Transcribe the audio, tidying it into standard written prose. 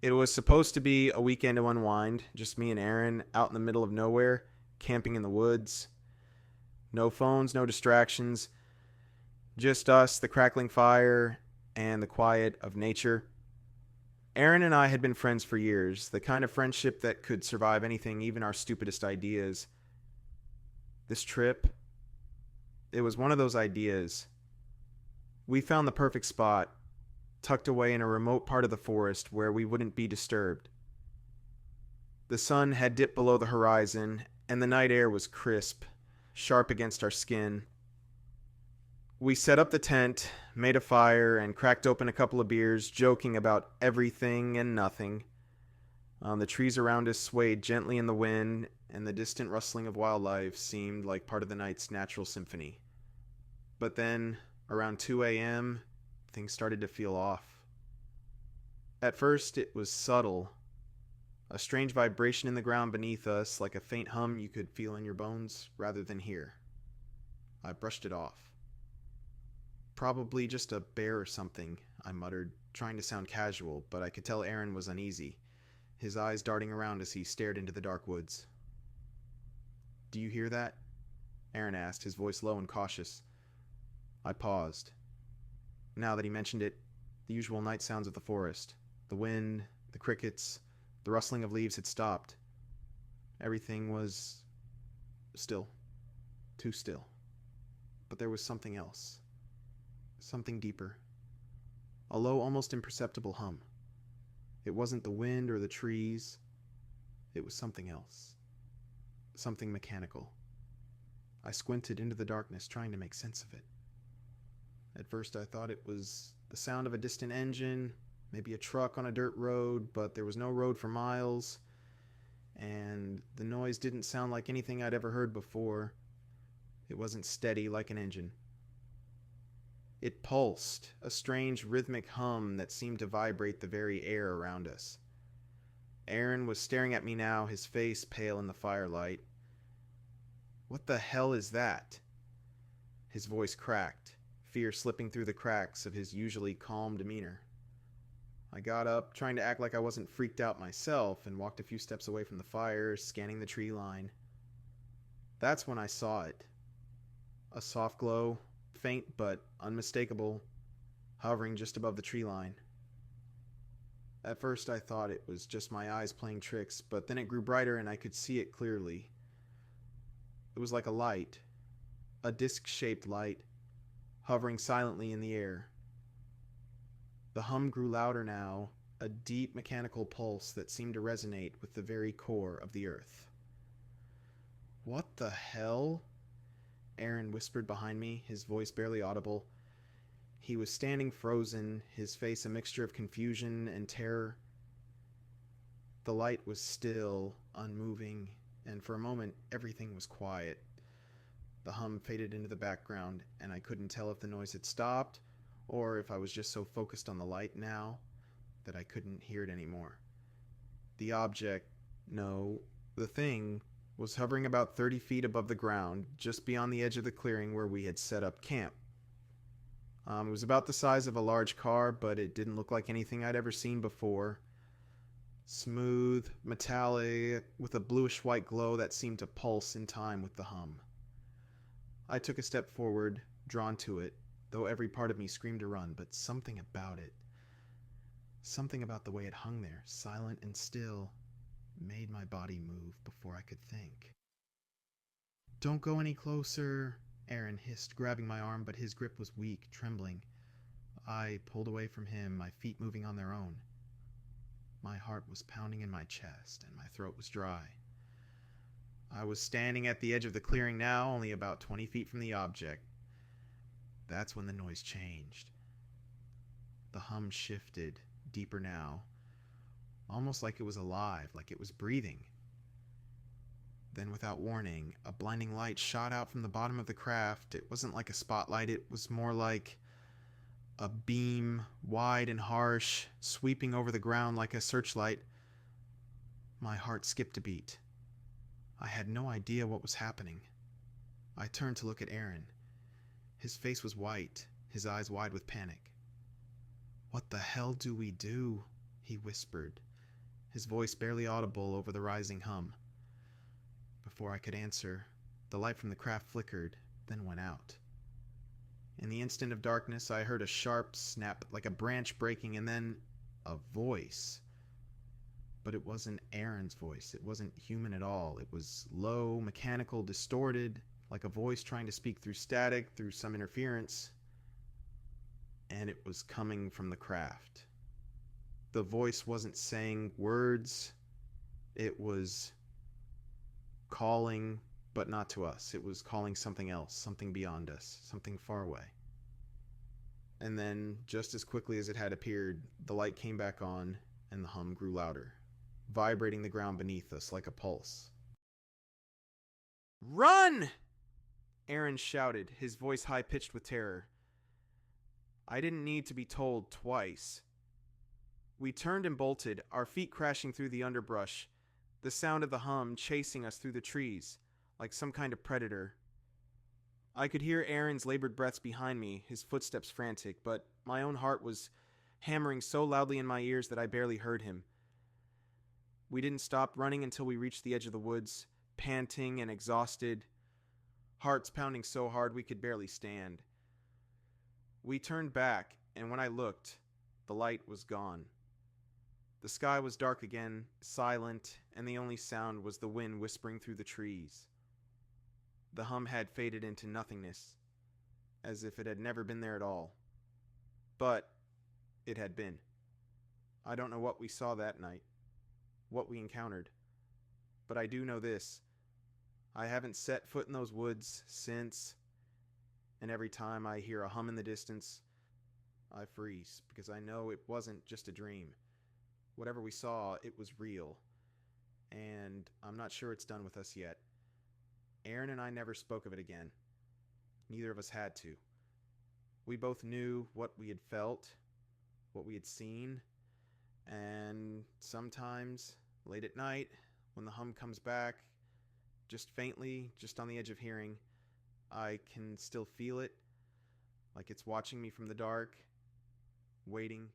It was supposed to be a weekend to unwind, just me and Aaron out in the middle of nowhere, camping in the woods. No phones, no distractions, just us, the crackling fire, and the quiet of nature. Aaron and I had been friends for years, the kind of friendship that could survive anything, even our stupidest ideas. This trip, it was one of those ideas. We found the perfect spot, tucked away in a remote part of the forest where we wouldn't be disturbed. The sun had dipped below the horizon, and the night air was crisp, sharp against our skin. We set up the tent, made a fire, and cracked open a couple of beers, joking about everything and nothing. The trees around us swayed gently in the wind, and the distant rustling of wildlife seemed like part of the night's natural symphony. But then, around 2 a.m., things started to feel off. At first, it was subtle, a strange vibration in the ground beneath us, like a faint hum you could feel in your bones rather than hear. I brushed it off. Probably just a bear or something, I muttered, trying to sound casual, but I could tell Aaron was uneasy, his eyes darting around as he stared into the dark woods. "Do you hear that?" Aaron asked, his voice low and cautious. I paused. Now that he mentioned it, the usual night sounds of the forest, the wind, the crickets, the rustling of leaves had stopped. Everything was still, too still. But there was something else, something deeper, a low, almost imperceptible hum. It wasn't the wind or the trees, it was something else, something mechanical. I squinted into the darkness, trying to make sense of it. At first I thought it was the sound of a distant engine, maybe a truck on a dirt road, but there was no road for miles, and the noise didn't sound like anything I'd ever heard before. It wasn't steady like an engine. It pulsed, a strange rhythmic hum that seemed to vibrate the very air around us. Aaron was staring at me now, his face pale in the firelight. "What the hell is that?" His voice cracked, fear slipping through the cracks of his usually calm demeanor. I got up, trying to act like I wasn't freaked out myself, and walked a few steps away from the fire, scanning the tree line. That's when I saw it. A soft glow, faint but unmistakable, hovering just above the tree line. At first I thought it was just my eyes playing tricks, but then it grew brighter and I could see it clearly. It was like a light, a disc-shaped light, hovering silently in the air. The hum grew louder now, a deep mechanical pulse that seemed to resonate with the very core of the earth. "What the hell?" Aaron whispered behind me, his voice barely audible. He was standing frozen, his face a mixture of confusion and terror. The light was still, unmoving, and for a moment everything was quiet. The hum faded into the background, and I couldn't tell if the noise had stopped, or if I was just so focused on the light now that I couldn't hear it anymore. The object, no, the thing, was hovering about 30 feet above the ground, just beyond the edge of the clearing where we had set up camp. It was about the size of a large car, but it didn't look like anything I'd ever seen before. Smooth, metallic, with a bluish-white glow that seemed to pulse in time with the hum. I took a step forward, drawn to it, though every part of me screamed to run, but something about it, something about the way it hung there, silent and still, made my body move before I could think. "Don't go any closer," Aaron hissed, grabbing my arm, but his grip was weak, trembling. I pulled away from him, my feet moving on their own. My heart was pounding in my chest, and my throat was dry. I was standing at the edge of the clearing now, only about 20 feet from the object. That's when the noise changed. The hum shifted, deeper now, almost like it was alive, like it was breathing. Then, without warning, a blinding light shot out from the bottom of the craft. It wasn't like a spotlight, it was more like a beam, wide and harsh, sweeping over the ground like a searchlight. My heart skipped a beat. I had no idea what was happening. I turned to look at Aaron. His face was white, his eyes wide with panic. "What the hell do we do?" he whispered, his voice barely audible over the rising hum. Before I could answer, the light from the craft flickered, then went out. In the instant of darkness, I heard a sharp snap like a branch breaking, and then a voice. But it wasn't Aaron's voice. It wasn't human at all. It was low, mechanical, distorted, like a voice trying to speak through static, through some interference. And it was coming from the craft. The voice wasn't saying words. It was calling, but not to us. It was calling something else, something beyond us, something far away. And then, just as quickly as it had appeared, the light came back on, and the hum grew louder, vibrating the ground beneath us like a pulse. "Run!" Aaron shouted, his voice high-pitched with terror. I didn't need to be told twice. We turned and bolted, our feet crashing through the underbrush, the sound of the hum chasing us through the trees, like some kind of predator. I could hear Aaron's labored breaths behind me, his footsteps frantic, but my own heart was hammering so loudly in my ears that I barely heard him. We didn't stop running until we reached the edge of the woods, panting and exhausted, hearts pounding so hard we could barely stand. We turned back, and when I looked, the light was gone. The sky was dark again, silent, and the only sound was the wind whispering through the trees. The hum had faded into nothingness, as if it had never been there at all. But it had been. I don't know what we saw that night, what we encountered, but I do know this. I haven't set foot in those woods since, and every time I hear a hum in the distance, I freeze, because I know it wasn't just a dream. Whatever we saw, it was real, and I'm not sure it's done with us yet. Aaron and I never spoke of it again. Neither of us had to. We both knew what we had felt, what we had seen, and sometimes, late at night, when the hum comes back, just faintly, just on the edge of hearing, I can still feel it, like it's watching me from the dark, waiting